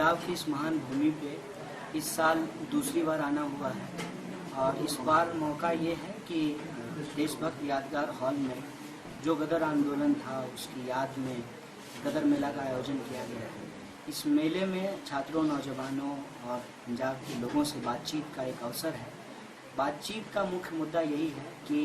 पंजाब की इस महान भूमि पे इस साल दूसरी बार आना हुआ है और इस बार मौका ये है कि देशभक्त यादगार हॉल में जो गदर आंदोलन था उसकी याद में गदर मेला का आयोजन किया गया है। इस मेले में छात्रों, नौजवानों और पंजाब के लोगों से बातचीत का एक अवसर है। बातचीत का मुख्य मुद्दा यही है कि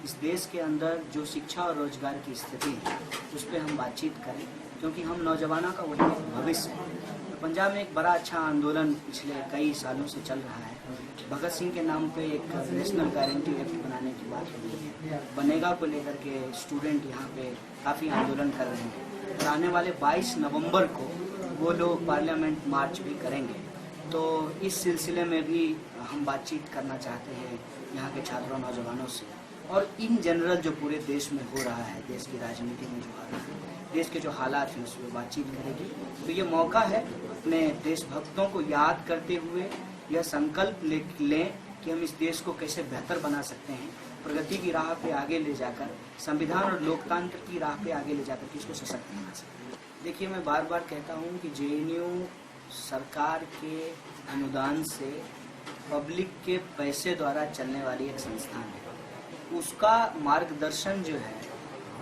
इस देश के अंदर जो शिक्षा और रोजगार की स्थिति है उस पर हम बातचीत करें, क्योंकि हम नौजवानों का वही भविष्य है। तो पंजाब में एक बड़ा अच्छा आंदोलन पिछले कई सालों से चल रहा है। भगत सिंह के नाम पे एक नेशनल गारंटी एक्ट बनाने की बात हो रही है। बनेगा को लेकर के स्टूडेंट यहाँ पे काफ़ी आंदोलन कर रहे हैं और आने वाले 22 नवंबर को वो लोग पार्लियामेंट मार्च भी करेंगे। तो इस सिलसिले में भी हम बातचीत करना चाहते हैं यहाँ के छात्रों, नौजवानों से, और इन जनरल जो पूरे देश में हो रहा है, देश की राजनीति में जो आ रहा है, देश के जो हालात हैं उस पर बातचीत करेगी। तो ये मौका है अपने देशभक्तों को याद करते हुए यह संकल्प लें कि हम इस देश को कैसे बेहतर बना सकते हैं, प्रगति की राह पे आगे ले जाकर, संविधान और लोकतंत्र की राह पे आगे ले जाकर इसको सशक्त बना सकते हैं। देखिए, मैं बार बार कहता हूँ कि जेएनयू सरकार के अनुदान से पब्लिक के पैसे द्वारा चलने वाली एक संस्थान है। उसका मार्गदर्शन जो है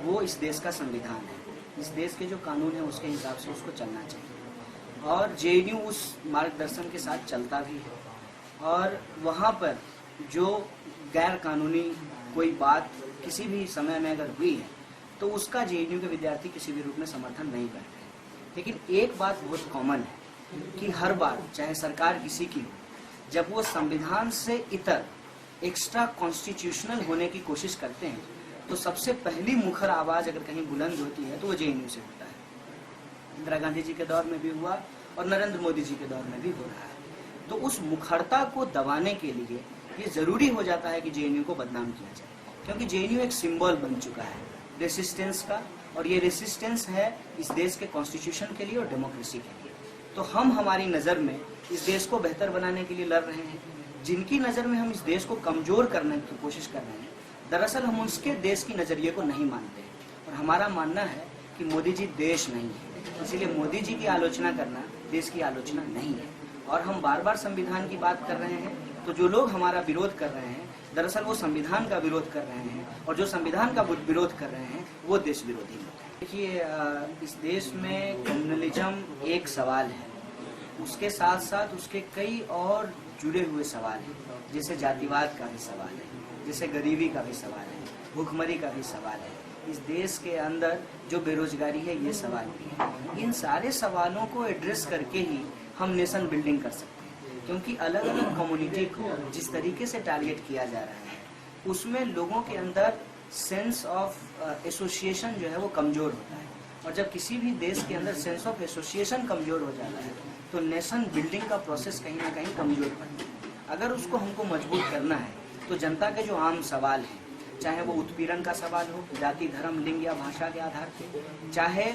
वो इस देश का संविधान है। इस देश के जो कानून है उसके हिसाब से उसको चलना चाहिए और जेएनयू उस मार्गदर्शन के साथ चलता भी है। और वहाँ पर जो गैर कानूनी कोई बात किसी भी समय में अगर हुई है तो उसका जेएनयू के विद्यार्थी किसी भी रूप में समर्थन नहीं करते। लेकिन एक बात बहुत कॉमन है कि हर बार, चाहे सरकार किसी की हो, जब वो संविधान से इतर एक्स्ट्रा कॉन्स्टिट्यूशनल होने की कोशिश करते हैं तो सबसे पहली मुखर आवाज अगर कहीं बुलंद होती है तो वो जेएनयू से होता है। इंदिरा गांधी जी के दौर में भी हुआ और नरेंद्र मोदी जी के दौर में भी हो रहा है। तो उस मुखरता को दबाने के लिए ये जरूरी हो जाता है कि जेएनयू को बदनाम किया जाए, क्योंकि जेएनयू एक सिंबल बन चुका है रेसिस्टेंस का, और ये रेसिस्टेंस है इस देश के कॉन्स्टिट्यूशन के लिए और डेमोक्रेसी के लिए। तो हम हमारी नज़र में इस देश को बेहतर बनाने के लिए लड़ रहे हैं। जिनकी नज़र में हम इस देश को कमज़ोर करने की कोशिश कर रहे हैं, दरअसल हम उसके देश की नज़रिए को नहीं मानते और हमारा मानना है कि मोदी जी देश नहीं है, इसीलिए मोदी जी की आलोचना करना देश की आलोचना नहीं है। और हम बार बार संविधान की बात कर रहे हैं, तो जो लोग हमारा विरोध कर रहे हैं दरअसल वो संविधान का विरोध कर रहे हैं, और जो संविधान का विरोध कर रहे हैं वो देश विरोधी लोग हैं। देखिए, इस देश में कम्युनलिज्म एक सवाल है, उसके साथ साथ उसके कई और जुड़े हुए सवाल हैं, जैसे जातिवाद का भी सवाल है, जैसे गरीबी का भी सवाल है, भूखमरी का भी सवाल है, इस देश के अंदर जो बेरोजगारी है ये सवाल भी है। इन सारे सवालों को एड्रेस करके ही हम नेशन बिल्डिंग कर सकते हैं, क्योंकि अलग अलग कम्युनिटी को जिस तरीके से टारगेट किया जा रहा है उसमें लोगों के अंदर सेंस ऑफ एसोसिएशन जो है वो कमज़ोर होता है, और जब किसी भी देश के अंदर सेंस ऑफ एसोसिएशन कमज़ोर हो जाता है तो नेशन बिल्डिंग का प्रोसेस कहीं ना कहीं कमज़ोर पड़ता है। अगर उसको हमको मजबूत करना है तो जनता के जो आम सवाल हैं, चाहे वो उत्पीड़न का सवाल हो, जाति, धर्म, लिंग या भाषा के आधार पे, चाहे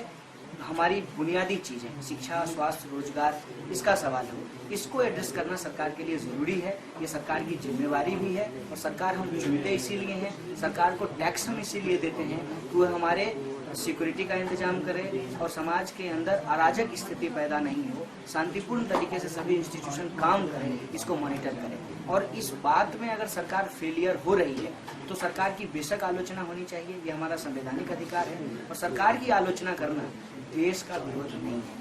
हमारी बुनियादी चीज़ें शिक्षा, स्वास्थ्य, रोजगार, इसका सवाल हो, इसको एड्रेस करना सरकार के लिए ज़रूरी है। ये सरकार की जिम्मेवारी भी है, और सरकार हम चुनते इसीलिए हैं, सरकार को टैक्स हम इसीलिए देते हैं कि वो हमारे सिक्योरिटी का इंतजाम करे और समाज के अंदर अराजक स्थिति पैदा नहीं हो, शांतिपूर्ण तरीके से सभी इंस्टीट्यूशन काम करें, इसको मॉनिटर करें। और इस बात में अगर सरकार फेलियर हो रही है तो सरकार की बेशक आलोचना होनी चाहिए, ये हमारा संवैधानिक अधिकार है, और सरकार की आलोचना करना देश का विरोध नहीं है।